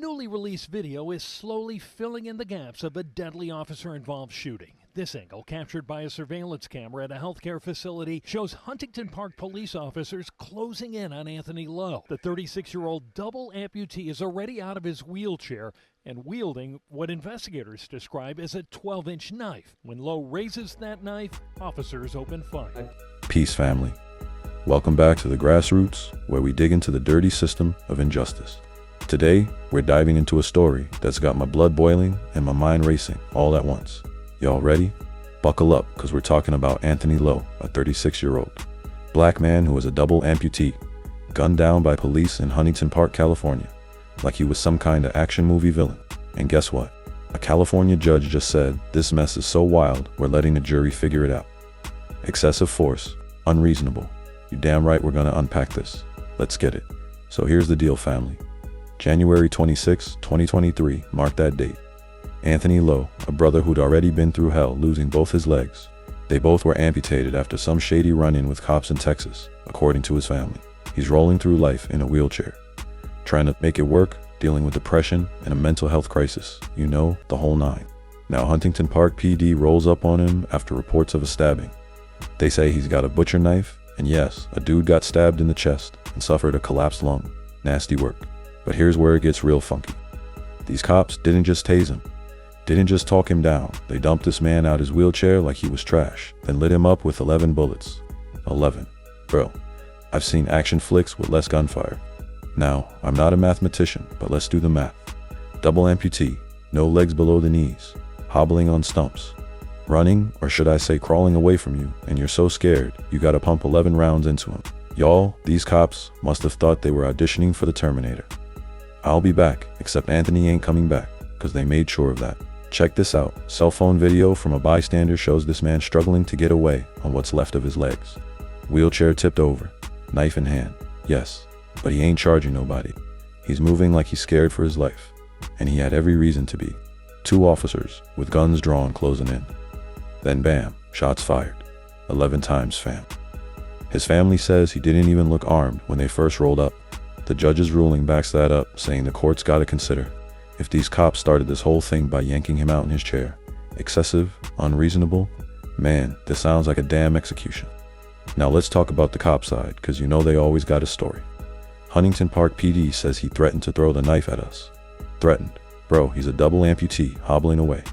newly released video is slowly filling in the gaps of a deadly officer-involved shooting. This angle, captured by a surveillance camera at a healthcare facility, shows Huntington Park police officers closing in on Anthony Lowe. The 36-year-old double amputee is already out of his wheelchair and wielding what investigators describe as a 12-inch knife. When Lowe raises that knife, officers open fire. Peace, family. Welcome back to the grassroots, where we dig into the dirty system of injustice. Today, we're diving into a story that's got my blood boiling and my mind racing all at once. Y'all ready? Buckle up, because we're talking about Anthony Lowe, a 36-year-old black man who was a double amputee, gunned down by police in Huntington Park, California, like he was some kind of action movie villain. And guess what? A California judge just said, this mess is so wild, we're letting the jury figure it out. Excessive force, unreasonable. You damn right we're gonna unpack this. Let's get it. So here's the deal, family. January 26, 2023 marked that date. Anthony Lowe, a brother who'd already been through hell losing both his legs. They both were amputated after some shady run-in with cops in Texas, according to his family. He's rolling through life in a wheelchair, trying to make it work, dealing with depression and a mental health crisis. You know, the whole nine. Now Huntington Park PD rolls up on him after reports of a stabbing. They say he's got a butcher knife, and yes, a dude got stabbed in the chest and suffered a collapsed lung. Nasty work. But here's where it gets real funky. These cops didn't just tase him, didn't just talk him down. They dumped this man out his wheelchair like he was trash, then lit him up with 11 bullets. 11. Bro, I've seen action flicks with less gunfire. Now, I'm not a mathematician, but let's do the math. Double amputee, no legs below the knees, hobbling on stumps, running, or should I say crawling away from you, and you're so scared, you gotta pump 11 rounds into him. Y'all, these cops must have thought they were auditioning for the Terminator. I'll be back, except Anthony ain't coming back, because they made sure of that. Check this out. Cell phone video from a bystander shows this man struggling to get away on what's left of his legs. Wheelchair tipped over, knife in hand. Yes, but he ain't charging nobody. He's moving like he's scared for his life, and he had every reason to be. 2 officers with guns drawn closing in. Then bam, shots fired. 11 times, fam. His family says he didn't even look armed when they first rolled up. The judge's ruling backs that up, saying the court's gotta consider if these cops started this whole thing by yanking him out in his chair. Excessive, unreasonable. Man, this sounds like a damn execution. Now let's talk about the cop side, cause you know they always got a story. Huntington Park PD says he threatened to throw the knife at us. Threatened. Bro, he's a double amputee, hobbling away.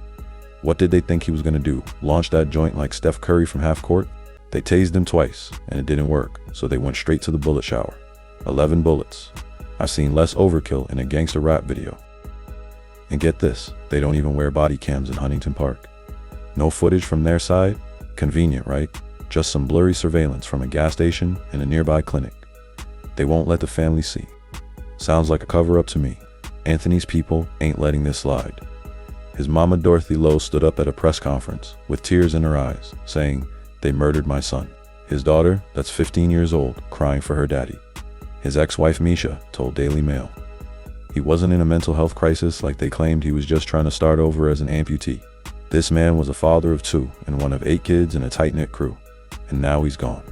What did they think he was gonna do? Launch that joint like Steph Curry from half court? They tased him twice, and it didn't work, so they went straight to the bullet shower. 11 bullets. I've seen less overkill in a gangster rap video. And get this, they don't even wear body cams in Huntington Park. No footage from their side? Convenient, right? Just some blurry surveillance from a gas station and a nearby clinic. They won't let the family see. Sounds like a cover-up to me. Anthony's people ain't letting this slide. His mama Dorothy Lowe stood up at a press conference with tears in her eyes, saying, "They murdered my son." His daughter, that's 15 years old, crying for her daddy. His ex-wife Misha told Daily Mail, he wasn't in a mental health crisis like they claimed. He was just trying to start over as an amputee. This man was a father of 2 and one of 8 kids in a tight-knit crew. And now he's gone.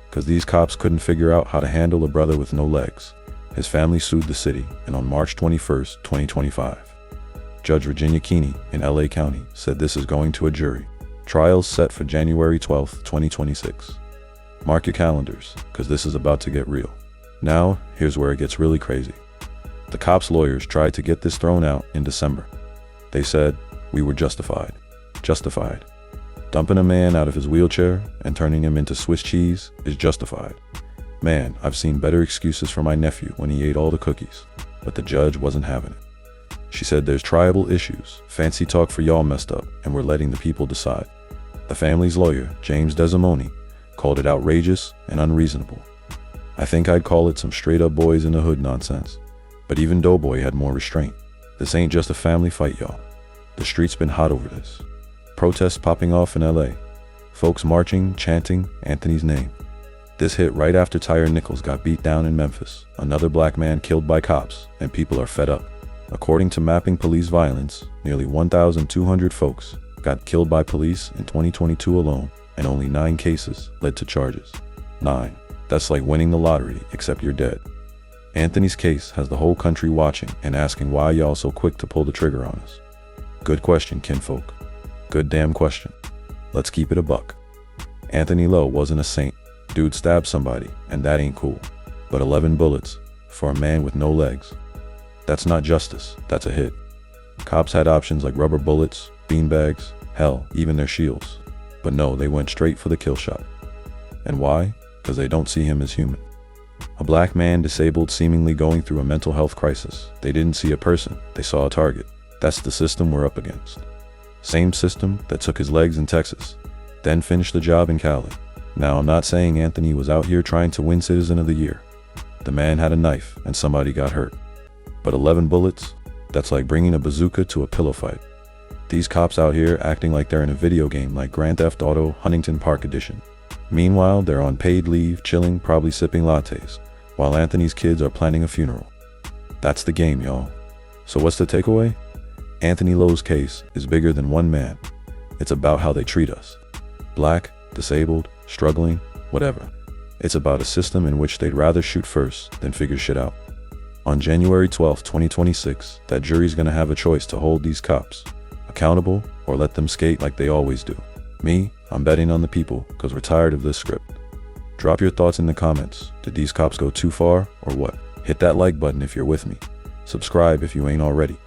Because these cops couldn't figure out how to handle a brother with no legs. His family sued the city, and on March 21st, 2025, Judge Virginia Keeney in LA County said this is going to a jury. Trials set for January 12th, 2026. Mark your calendars, because this is about to get real. Now, here's where it gets really crazy. The cops' lawyers tried to get this thrown out in December. They said, we were justified. Justified. Dumping a man out of his wheelchair and turning him into Swiss cheese is justified. Man, I've seen better excuses for my nephew when he ate all the cookies. But the judge wasn't having it. She said there's triable issues, fancy talk for y'all messed up, and we're letting the people decide. The family's lawyer, James Desimone, called it outrageous and unreasonable. I think I'd call it some straight-up boys in the hood nonsense. But even Doughboy had more restraint. This ain't just a family fight, y'all. The street's been hot over this. Protests popping off in LA. Folks marching, chanting Anthony's name. This hit right after Tyre Nichols got beat down in Memphis. Another black man killed by cops, and people are fed up. According to Mapping Police Violence, nearly 1,200 folks got killed by police in 2022 alone, and only 9 cases led to charges. 9. That's like winning the lottery, except you're dead. Anthony's case has the whole country watching and asking why y'all so quick to pull the trigger on us. Good question, kinfolk. Good damn question. Let's keep it a buck. Anthony Lowe wasn't a saint. Dude stabbed somebody, and that ain't cool. But 11 bullets for a man with no legs. That's not justice, that's a hit. Cops had options like rubber bullets, beanbags, hell, even their shields. But no, they went straight for the kill shot. And why? Because they don't see him as human. A black man disabled, seemingly going through a mental health crisis. They didn't see a person, they saw a target. That's the system we're up against. Same system that took his legs in Texas, then finished the job in Cali. Now, I'm not saying Anthony was out here trying to win Citizen of the Year. The man had a knife and somebody got hurt. But 11 bullets? That's like bringing a bazooka to a pillow fight. These cops out here acting like they're in a video game like Grand Theft Auto Huntington Park Edition. Meanwhile, they're on paid leave, chilling, probably sipping lattes, while Anthony's kids are planning a funeral. That's the game, y'all. So what's the takeaway? Anthony Lowe's case is bigger than one man. It's about how they treat us. Black, disabled, struggling, whatever. It's about a system in which they'd rather shoot first than figure shit out. On January 12, 2026, that jury's gonna have a choice to hold these cops accountable or let them skate like they always do. Me, I'm betting on the people because we're tired of this script. Drop your thoughts in the comments. Did these cops go too far or what? Hit that like button if you're with me. Subscribe if you ain't already.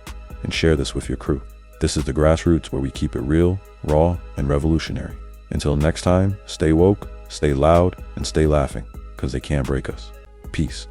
And share this with your crew. This is the Grassroots, where we keep it real, raw, and revolutionary. Until next time, stay woke, stay loud, and stay laughing, because they can't break us. Peace.